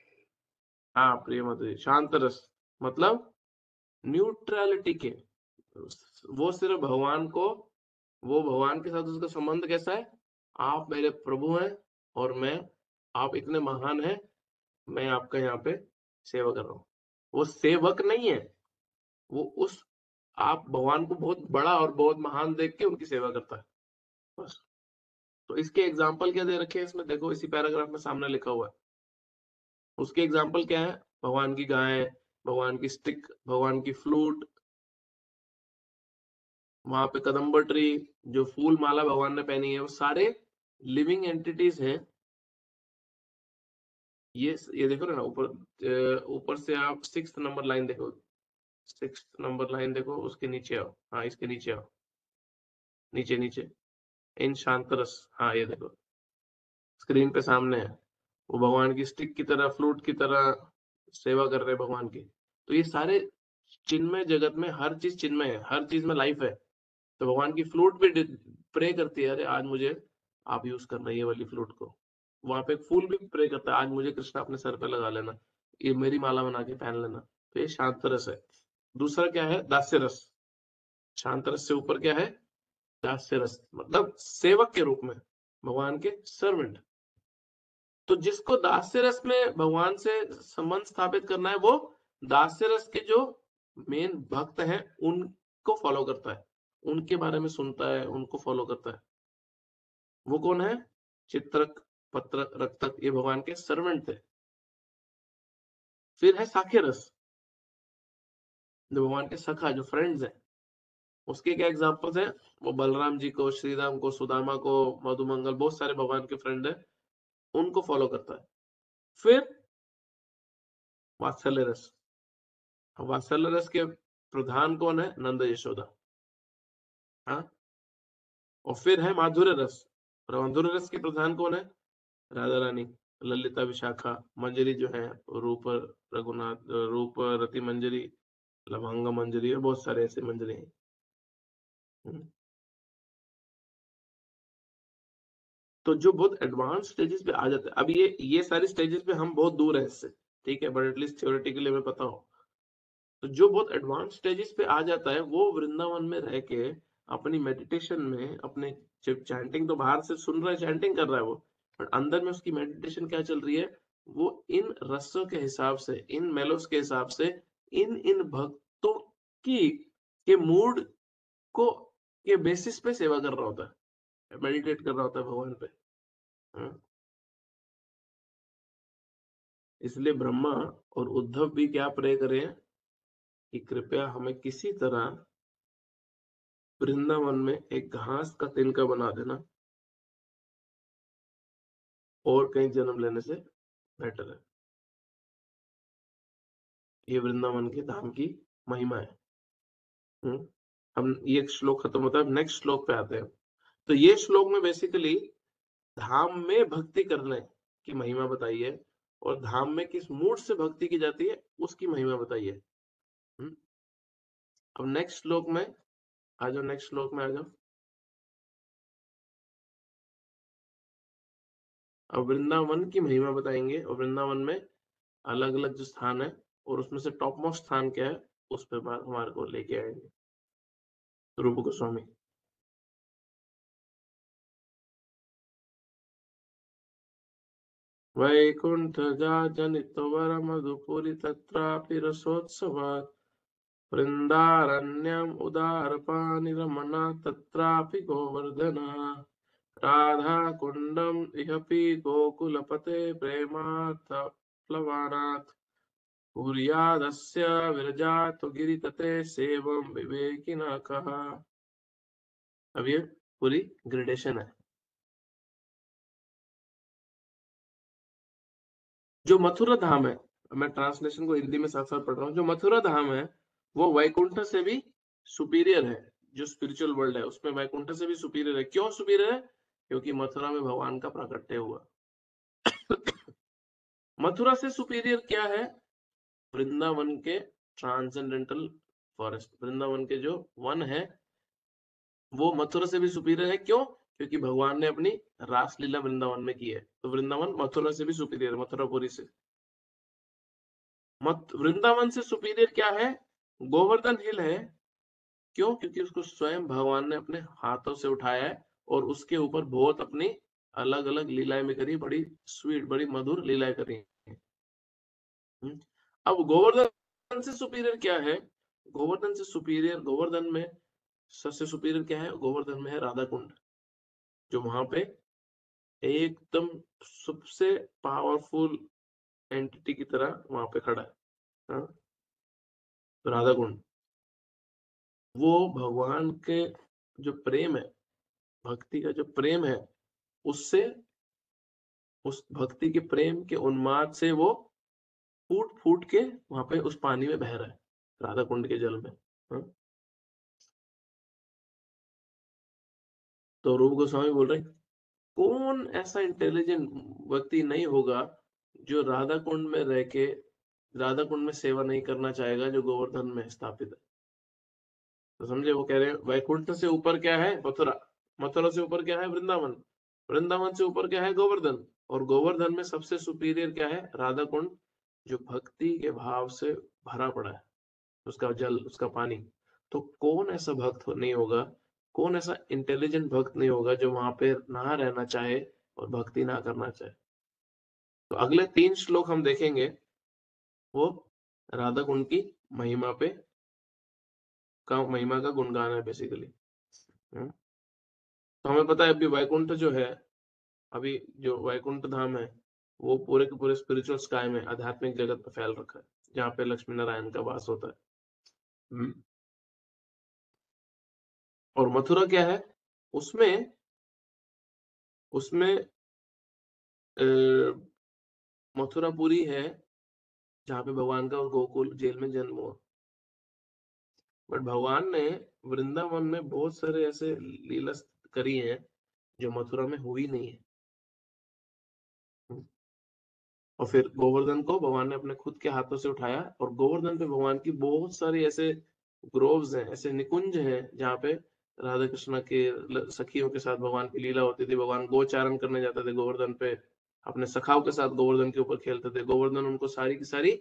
हाँ, प्रिय मत, शांत रस मतलब न्यूट्रलिटी के, वो सिर्फ भगवान को, वो भगवान के साथ उसका संबंध कैसा है, आप मेरे प्रभु हैं और मैं, आप इतने महान हैं, मैं आपका यहाँ पे सेवा कर रहा हूँ। वो सेवक नहीं है, वो उस, आप भगवान को बहुत बड़ा और बहुत महान देख के उनकी सेवा करता है बस। तो इसके एग्जाम्पल क्या दे रखे हैं इसमें, देखो इसी पैराग्राफ में सामने लिखा हुआ है। उसके एग्जाम्पल क्या है, भगवान की गाय, भगवान की स्टिक, भगवान की फ्लूट, वहां पे कदम्बर ट्री, जो फूल माला भगवान ने पहनी है, वो सारे लिविंग एंटिटीज हैं। ये देखो ना ऊपर से आप 6th नंबर लाइन देखो, 6th नंबर लाइन देखो, उसके नीचे आओ, हाँ इसके नीचे आओ, नीचे नीचे, इन शांतरस, हाँ ये देखो स्क्रीन पे सामने है, वो भगवान की स्टिक की तरह, फ्लूट की तरह सेवा कर रहे हैं भगवान की। तो ये सारे चिन्मय जगत में हर चीज चिन्मय है, हर चीज में लाइफ है। तो भगवान की फ्लूट भी प्रे करती है, अरे आज मुझे आप यूज करना ये वाली फ्लूट को। वहां पे एक फूल भी प्रे करता है, आज मुझे कृष्णा अपने सर पे लगा लेना, ये मेरी माला बना के पहन लेना। तो ये शांत रस है। दूसरा क्या है, दास्य रस। शांत रस से ऊपर क्या है, दास्य रस, मतलब सेवक के रूप में, भगवान के सर्वेंट। तो जिसको दास्य रस में भगवान से संबंध स्थापित करना है, वो दास्य रस के जो मेन भक्त हैं उनको फॉलो करता है, उनके बारे में सुनता है, उनको फॉलो करता है। वो कौन है, चित्रक, पत्रक, रक्तक, ये भगवान के सर्वेंट थे। फिर है साख्य रस, जो भगवान के सखा, जो फ्रेंड्स हैं। उसके क्या एग्जांपल्स हैं, वो बलराम जी को, श्रीराम को, सुदामा को, मधुमंगल, बहुत सारे भगवान के फ्रेंड हैं, उनको फॉलो करता है। फिर वात्सल्य रस, वात्सल्य रस के प्रधान कौन है, नंद यशोदा, हाँ। और फिर है माधुर्य रस, और माधुर्य रस के प्रधान कौन है, राधा रानी, ललिता, विशाखा, मंजरी जो है, रूप रघुनाथ, रूप रति मंजरी, लवंग मंजरी, और बहुत सारे ऐसे मंजरी हैं। तो जो बहुत एडवांस स्टेजेस पे आ जाते हैं, अब ये सारी स्टेजेस पे हम बहुत दूर है इससे, ठीक है, बट एटलीस्ट थ्योरेटिकली हमें पता हो। तो जो बहुत एडवांस स्टेजेस पे आ जाता है, वो वृंदावन में रह के अपनी मेडिटेशन में, अपने जब चैंटिंग तो बाहर से सुन रहा है, चैंटिंग कर रहा है वो, बट अंदर में उसकी मेडिटेशन क्या चल रही है, वो इन रसों के हिसाब से, इन मेलोस के हिसाब से, इन भक्तों की के मूड को के बेसिस पे सेवा कर रहा होता है, मेडिटेट कर रहा होता है भगवान पे। हाँ? इसलिए ब्रह्मा और उद्धव भी क्या प्रे करें कि कृपया हमें किसी तरह वृंदावन में एक घास का तिनका बना देना, और कहीं जन्म लेने से बेटर है। ये वृंदावन के धाम की महिमा है। हम ये श्लोक खत्म होता है, नेक्स्ट श्लोक पे आते हैं। तो ये श्लोक में बेसिकली धाम में भक्ति करने की महिमा बताई है, और धाम में किस मूड से भक्ति की जाती है उसकी महिमा बताई है। अब नेक्स्ट श्लोक में आ जाओ, नेक्स्ट श्लोक में आ जाओ। अब वृंदावन की महिमा बताएंगे, और वृंदावन में अलग अलग जो स्थान है, और उसमें से टॉप मोस्ट स्थान क्या है, उस पे हमारे को लेके आएंगे रूप गोस्वामी। वैकुंठ जनित वर मधुपुरी तत्रापि रसोत्सवात् वृंदारण्यम उदारपानि रमणा तत्रापि गोवर्धना राधा कुंडम इहपि गोकुलपते प्रेमार्थ प्लवानात् कुर्यादस्य विरजातु गिरितटे सेवं विवेकिना कहा। अब ये पूरी ग्रेडेशन है। जो मथुरा धाम है, मैं ट्रांसलेशन को हिंदी में साथ साथ पढ़ रहा हूँ, जो मथुरा धाम है वो वैकुंठ से भी सुपीरियर है। जो स्पिरिचुअल वर्ल्ड है उसमें वैकुंठ से भी सुपीरियर है। क्यों सुपीरियर है, क्योंकि मथुरा में भगवान का प्राकट्य हुआ। मथुरा से सुपीरियर क्या है, वृंदावन के ट्रांसेंडेंटल फॉरेस्ट, वृंदावन के जो वन है वो मथुरा से भी सुपीरियर है। क्यों, क्योंकि भगवान ने अपनी रासलीला वृंदावन में की है। तो वृंदावन मथुरा से भी सुपीरियर, मथुरापुरी से। वृंदावन से सुपीरियर क्या है, गोवर्धन हिल है क्यों? क्योंकि उसको स्वयं भगवान ने अपने हाथों से उठाया है और उसके ऊपर बहुत अपनी अलग अलग लीलाएं भी करी, बड़ी स्वीट, बड़ी मधुर लीलाएं करी हैं। अब गोवर्धन से सुपीरियर क्या है? गोवर्धन से सुपीरियर, गोवर्धन में सबसे सुपीरियर क्या है? गोवर्धन में है राधा कुंड, जो वहां पे एकदम सबसे पावरफुल एंटिटी की तरह वहां पे खड़ा है। हाँ? तो राधा कुंड वो भगवान के जो प्रेम है, भक्ति का जो प्रेम है, उससे, उस भक्ति के प्रेम के उन्माद से वो फूट फूट के वहां पे उस पानी में बह रहा है, राधा कुंड के जल में। हाँ? तो रूप गोस्वामी बोल रहे हैं, कौन ऐसा इंटेलिजेंट व्यक्ति नहीं होगा जो राधा कुंड में रह के राधा कुंड में सेवा नहीं करना चाहेगा जो गोवर्धन में स्थापित है। तो समझे, वो कह रहे हैं वैकुंठ से ऊपर क्या है? मथुरा, मथुरा से ऊपर क्या है? वृंदावन, वृंदावन से ऊपर क्या है? गोवर्धन, और गोवर्धन में सबसे सुपीरियर क्या है? राधा कुंड, जो भक्ति के भाव से भरा पड़ा है, उसका जल, उसका पानी। तो कौन ऐसा भक्त नहीं होगा, कौन ऐसा इंटेलिजेंट भक्त नहीं होगा जो वहां पे ना रहना चाहे और भक्ति ना करना चाहे। तो अगले 3 श्लोक हम देखेंगे, वो राधा कुंड की महिमा पे का, महिमा का गुणगान है बेसिकली। तो हमें पता है अभी वैकुंठ जो है, अभी जो वैकुंठ धाम है, वो पूरे के पूरे स्पिरिचुअल स्काई में, आध्यात्मिक जगत में फैल रखा है, जहाँ पे लक्ष्मी नारायण का वास होता है। हम्म। और मथुरा क्या है? उसमें उसमें अ, मथुरापुरी है, जहाँ पे भगवान का गोकुल जेल में जन्म हुआ। बट भगवान ने वृंदावन में बहुत सारे ऐसे लीला करी है जो मथुरा में हुई नहीं है। और फिर गोवर्धन को भगवान ने अपने खुद के हाथों से उठाया, और गोवर्धन पे भगवान की बहुत सारी ऐसे ग्रोव्स हैं, ऐसे निकुंज हैं, जहाँ पे राधा कृष्ण के सखियों के साथ भगवान की लीला होती थी। भगवान गोचारण करने जाते थे गोवर्धन पे, अपने सखाओं के साथ गोवर्धन के ऊपर खेलते थे। गोवर्धन उनको सारी की सारी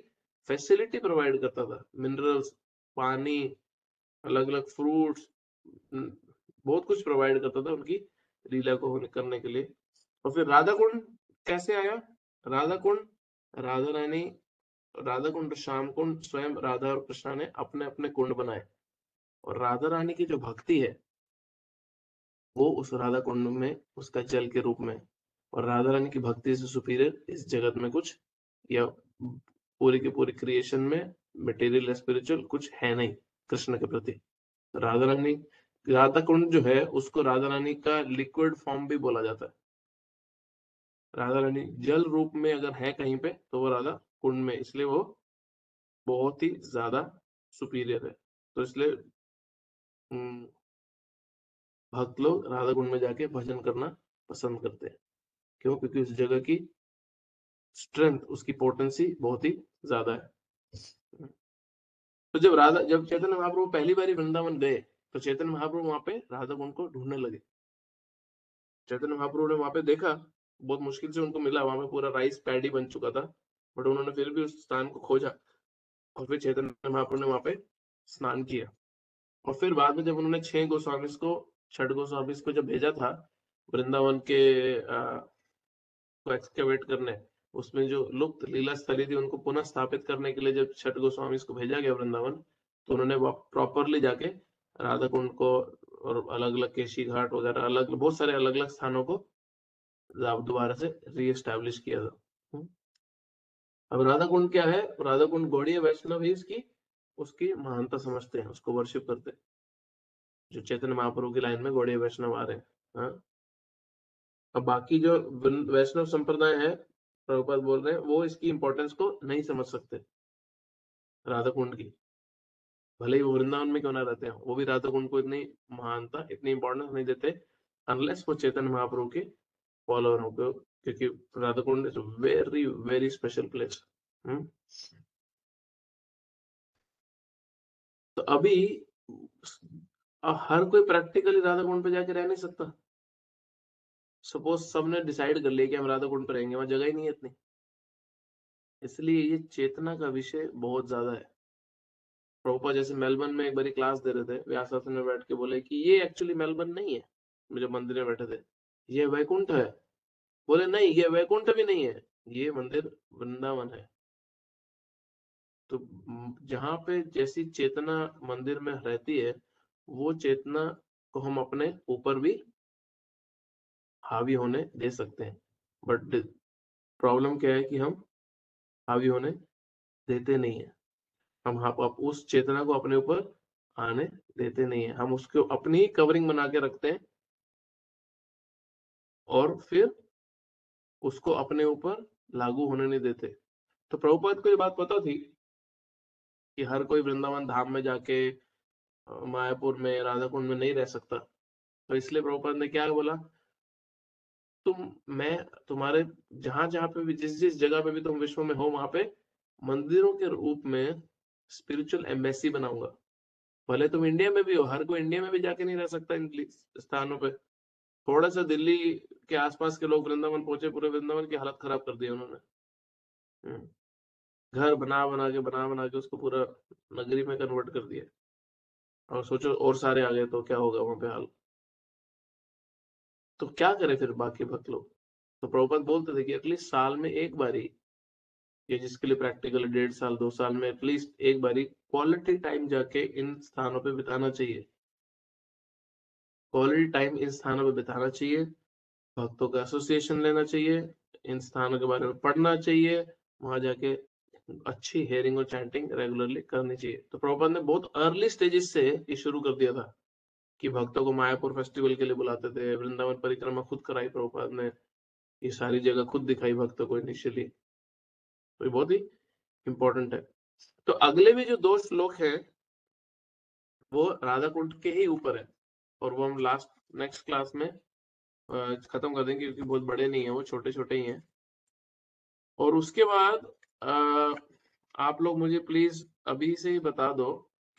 फैसिलिटी प्रोवाइड करता था, मिनरल्स, पानी, अलग अलग फ्रूट्स, बहुत कुछ प्रोवाइड करता था उनकी लीला को करने के लिए। और फिर राधा कुंड कैसे आया? राधा कुंड, राधा रानी, राधा कुंड, श्याम कुंड, स्वयं राधा और कृष्णा ने अपने अपने कुंड बनाए, और राधा रानी की जो भक्ति है वो उस राधा कुंड में उसका जल के रूप में। और राधा रानी की भक्ति से सुपीरियर इस जगत में कुछ, या पूरी की पूरी क्रिएशन में, मटेरियल या स्पिरिचुअल कुछ है नहीं कृष्ण के प्रति। राधा रानी, राधा कुंड जो है उसको राधा रानी का लिक्विड फॉर्म भी बोला जाता है। राधा रानी जल रूप में अगर है कहीं पे तो वो राधा कुंड में, इसलिए वो बहुत ही ज्यादा सुपीरियर है। तो इसलिए भक्त लोग राधा कुंड में जाके भजन करना पसंद करते हैं। क्यों? क्योंकि उस जगह की स्ट्रेंथ, उसकी पोटेंसी बहुत ही ज्यादा है। तो जब चैतन्य महाप्रभु पहली बार वृंदावन गए, तो चैतन्य महाप्रभु वहां पे राधा कुंड को ढूंढने लगे। चैतन्य महाप्रभु ने वहां पे देखा, बहुत मुश्किल से उनको मिला, वहां पे पूरा राइस पैडी बन चुका था, बट उन्होंने फिर भी उस स्थान को खोजा, और फिर चैतन्य महाप्रभु ने वहां पे स्नान किया। और फिर बाद में जब उन्होंने 6 गोस्वामीज को, 6 गोस्वामीज को जब भेजा था वृंदावन के को एक्सकेवेट करने, उसमें जो लुप्त लीला स्थली थी उनको पुनः स्थापित करने के लिए जब 6 गोस्वामीज को भेजा गया वृंदावन, तो उन्होंने प्रॉपरली जाके राधा कुंड को और अलग अलग केशी घाट वगैरह, अलग बहुत सारे अलग अलग स्थानों को दोबारा से रीएस्टैब्लिश किया था। अब राधा कुंड क्या है? राधा कुंड गौड़ीय वैष्णव ही इसकी, उसकी महानता समझते हैं, उसको वर्शिप करते हैं, जो चैतन्य महाप्रभु की लाइन में गौड़ीय वैष्णव आ रहे हैं। हाँ? अब बाकी जो वैष्णव संप्रदाय है, प्रभुपाद बोल रहे हैं, वो इसकी इंपॉर्टेंस को नहीं समझ सकते राधा कुंड की, भले ही वो वृंदावन में क्यों ना रहते हैं, वो भी राधा कुंड को इतनी महानता, इतनी इंपॉर्टेंस नहीं देते, अनलेस वो चैतन्य महाप्रभु के फॉलोअर हो गए, क्योंकि Radha Kund is very very special place. तो अभी हर कोई प्रैक्टिकली राधा कुंड पे जाके रह नहीं सकता। सपोज सबने डिसाइड कर लिया कि हम राधा कुंड पे रहेंगे, वहां जगह ही नहीं है इतनी, इसलिए ये चेतना का विषय बहुत ज्यादा है। प्रभुपाद जैसे मेलबर्न में एक बारी क्लास दे रहे थे, व्यास आसन में बैठ के बोले कि ये एक्चुअली मेलबर्न नहीं है, जब मंदिर में बैठे थे, ये वैकुंठ है। बोले नहीं, ये वैकुंठ भी नहीं है, ये मंदिर वृंदावन है। तो जहाँ पे जैसी चेतना मंदिर में रहती है, वो चेतना को हम अपने ऊपर भी हावी होने दे सकते हैं। बट प्रॉब्लम क्या है कि हम हावी होने देते नहीं है। हम उस चेतना को अपने ऊपर आने देते नहीं है, हम उसको अपनी ही कवरिंग बना के रखते हैं और फिर उसको अपने ऊपर लागू होने नहीं देते। तो प्रभुपाद को ये बात पता थी कि हर कोई वृंदावन धाम में जाके मायापुर में राधा कुंड में नहीं रह सकता। तो इसलिए प्रभुपाद ने क्या बोला, मैं तुम्हारे जहां जहां पे भी, जिस जिस जगह पे भी तुम विश्व में हो, वहां पे मंदिरों के रूप में स्पिरिचुअल एम्बेसी बनाऊंगा। भले तुम इंडिया में भी हो, हर कोई इंडिया में भी जाके नहीं रह सकता इन स्थानों पे। थोड़ा सा दिल्ली के आसपास के लोग वृंदावन पहुंचे, पूरे वृंदावन की हालत खराब कर दी उन्होंने। घर बना बना के उसको पूरा नगरी में कन्वर्ट कर दिया। और सोचो और सारे आ गए तो क्या होगा वहां पे हाल। तो क्या करे फिर बाकी भक्त लोग। तो प्रभुपाद बोलते थे कि एटलीस्ट साल में एक बारी, ये जिसके लिए प्रैक्टिकल 1.5 साल 2 साल में एटलीस्ट एक बारी क्वालिटी टाइम जाके इन स्थानों पे बिताना चाहिए। क्वालिटी टाइम इन स्थानों पे बिताना चाहिए, भक्तों का एसोसिएशन लेना चाहिए, इन स्थानों के बारे में पढ़ना चाहिए, वहां जाके अच्छी हेयरिंग और चैंटिंग रेगुलरली करनी चाहिए। तो प्रभुपाद ने बहुत अर्ली स्टेजेस से ये शुरू कर दिया था कि भक्तों को मायापुर फेस्टिवल के लिए बुलाते थे, वृंदावन परिक्रमा खुद कराई प्रभुपाद ने, ये सारी जगह खुद दिखाई भक्तों को इनिशियली। तो ये बहुत ही इंपॉर्टेंट है। तो अगले भी जो 2 श्लोक हैं वो राधा कुंड के ही ऊपर है, और वो हम नेक्स्ट क्लास में खत्म कर देंगे, क्योंकि बहुत बड़े नहीं है, वो छोटे छोटे ही हैं। और उसके बाद आप लोग मुझे प्लीज अभी से ही बता दो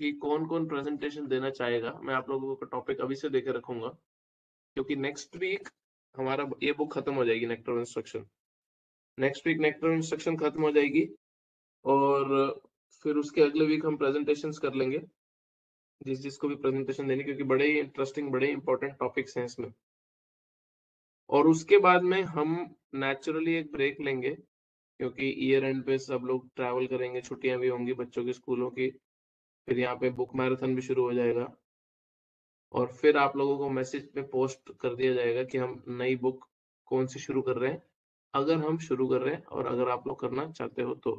कि कौन कौन प्रेजेंटेशन देना चाहेगा। मैं आप लोगों का टॉपिक अभी से देके रखूंगा, क्योंकि नेक्स्ट वीक हमारा ये बुक खत्म हो जाएगी, nectar of instruction. Next week nectar of instruction खत्म हो जाएगी, और फिर उसके अगले वीक हम प्रेजेंटेशंस कर लेंगे, जिसको भी प्रेजेंटेशन देनी, क्योंकि बड़े ही इंटरेस्टिंग, बड़े इंपॉर्टेंट टॉपिक्स हैं इसमें। और उसके बाद में हम नेचुरली एक ब्रेक लेंगे, क्योंकि ईयर एंड पे सब लोग ट्रैवल करेंगे, छुट्टियां भी होंगी बच्चों की स्कूलों की, फिर यहाँ पे बुक मैराथन भी शुरू हो जाएगा, और फिर आप लोगों को मैसेज पे पोस्ट कर दिया जाएगा कि हम नई बुक कौन सी शुरू कर रहे हैं, अगर हम शुरू कर रहे हैं, और अगर आप लोग करना चाहते हो तो।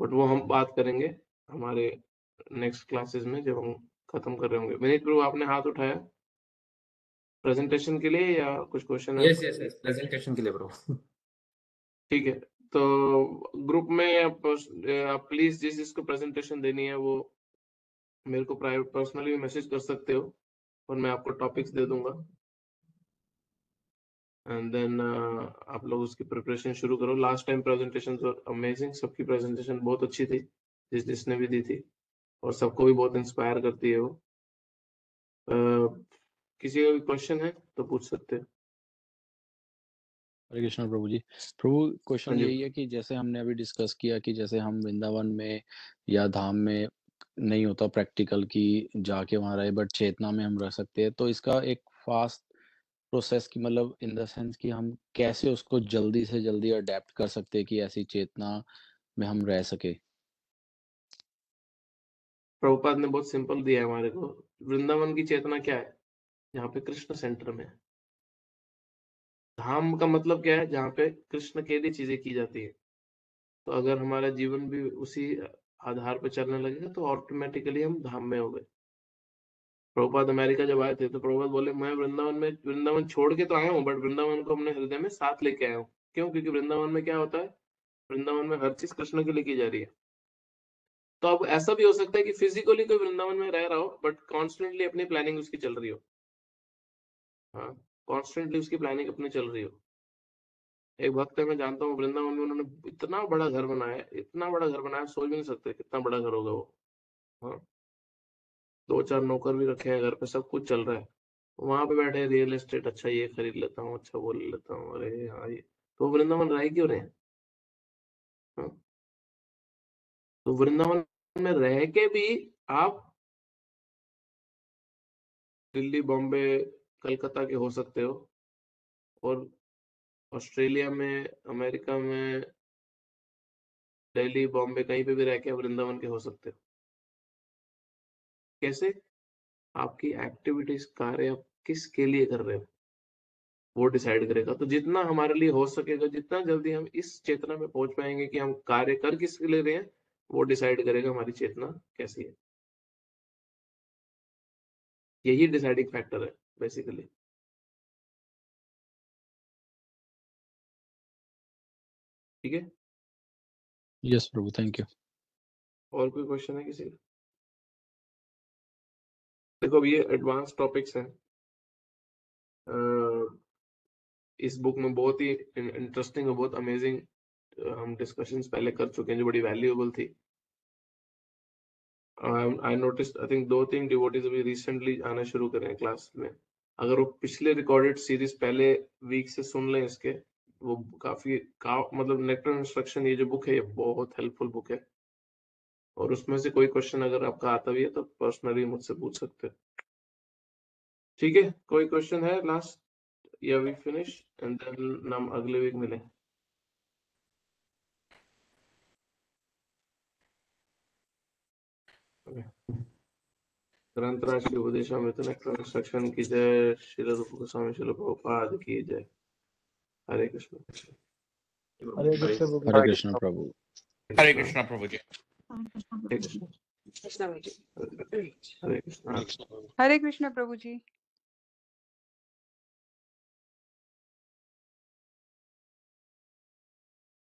बट वो हम बात करेंगे हमारे नेक्स्ट क्लासेस में, जब हम खत्म कर रहे होंगे। विनीत प्रभु, आपने हाथ उठाया प्रेजेंटेशन के लिए या कुछ क्वेश्चन है Yes, आपका? yes, yes. Presentation के लिए bro. ठीक है, तो ग्रुप में आप प्लीज जिस जिसको प्रेजेंटेशन देनी है वो मेरे को प्राइवेट पर्सनली मैसेज कर सकते हो, और मैं आपको टॉपिक्स दे दूंगा। एंड देन आप लोग उसकी प्रिपरेशन शुरू करो। लास्ट टाइम प्रेजेंटेशन अमेजिंग, सबकी प्रेजेंटेशन बहुत अच्छी थी, जिसने भी दी थी, और सबको भी बहुत इंस्पायर करती है वो। किसी का भी क्वेश्चन है तो पूछ सकते हैं। हरे कृष्ण प्रभु जी। प्रभु हाँ क्वेश्चन जी। यही है कि जैसे हमने अभी डिस्कस किया कि जैसे हम वृंदावन में या धाम में नहीं होता प्रैक्टिकल कि जाके वहां रहे, बट चेतना में हम रह सकते हैं, तो इसका एक फास्ट प्रोसेस की मतलब इन द सेंस कि हम कैसे उसको जल्दी से जल्दी अडेप्ट कर सकते हैं कि ऐसी चेतना में हम रह सके। प्रभुपाद ने बहुत सिंपल दिया है हमारे को। वृंदावन की चेतना क्या है? जहाँ पे कृष्ण सेंटर में है। धाम का मतलब क्या है? जहाँ पे कृष्ण के लिए चीजें की जाती है। तो अगर हमारा जीवन भी उसी आधार पे चलने लगेगा तो ऑटोमेटिकली हम धाम में हो गए। प्रभुपाद अमेरिका जब आए थे तो प्रभुपाद बोले, मैं वृंदावन छोड़ के तो आया हूँ, बट वृंदावन को अपने हृदय में साथ लेके आया हूँ। क्यों? क्योंकि वृंदावन में क्या होता है, वृंदावन में हर चीज कृष्ण के लिए की जा रही है। तो अब ऐसा भी हो सकता है कि फिजिकली कोई वृंदावन में रह रहा हो, बट कॉन्स्टेंटली अपनी प्लानिंग उसकी चल रही हो। हाँ, कॉन्स्टेंटली उसकी प्लानिंग अपनी चल रही हो। एक भक्त है, मैं जानता हूँ, वृंदावन में उन्होंने इतना बड़ा घर बनाया है, इतना बड़ा घर बनाया, सोच भी नहीं सकते कितना बड़ा घर होगा वो। हाँ, 2-4 नौकर भी रखे हैं घर पे, सब कुछ चल रहा है। वहां पे बैठे रियल एस्टेट, अच्छा ये खरीद लेता हूँ, अच्छा वो ले लेता हूँ, अरे हाँ ये। तो वृंदावन रह क्यों रहे हैं? हाँ? तो वृंदावन में रह के भी आप दिल्ली, बॉम्बे, कलकत्ता के हो सकते हो, और ऑस्ट्रेलिया में, अमेरिका में, दिल्ली, बॉम्बे कहीं पे भी रह के आप वृंदावन के हो सकते हो। कैसे? आपकी एक्टिविटीज, कार्य आप किसके लिए कर रहे हो वो डिसाइड करेगा। तो जितना हमारे लिए हो सकेगा, जितना जल्दी हम इस चेतना में पहुंच पाएंगे कि हम कार्य कर किसके लिए रहे हैं, वो डिसाइड करेगा हमारी चेतना कैसी है। यही डिसाइडिंग फैक्टर है बेसिकली। ठीक है, यस प्रभु, थैंक यू। और कोई क्वेश्चन है किसी का? देखो अब ये एडवांस टॉपिक्स हैं। इस बुक में बहुत ही इंटरेस्टिंग और बहुत अमेजिंग हम डिस्कशंस पहले कर चुके हैं जो बड़ी वैल्यूएबल थी। I notice, I think 2-3 devotees अभी रिसेंटली आना शुरू करे हैं क्लास में। अगर वो पिछले रिकॉर्डेड सीरीज पहले वीक से सुन लें इसके, वो काफी मतलब नेक्टर इंस्ट्रक्शन, ये जो बुक है ये बहुत हेल्पफुल बुक है। और उसमें से कोई क्वेश्चन अगर आपका आता भी है तो पर्सनली मुझसे पूछ सकते हो। ठीक है, कोई क्वेश्चन है लास्ट, या वी फिनिश एंड देन हम अगले वीक मिलें। ग्रंथराज श्री उपदेशामृत नेक्टर इंस्ट्रक्शन की जय। श्रील रूप गोस्वामी श्रील प्रभुपाद की जय। हरे कृष्ण। हरे कृष्ण प्रभु। हरे कृष्ण प्रभु। हरे कृष्णा प्रभु जी। हरे कृष्ण। हरे कृष्ण। हरे कृष्ण प्रभु जी।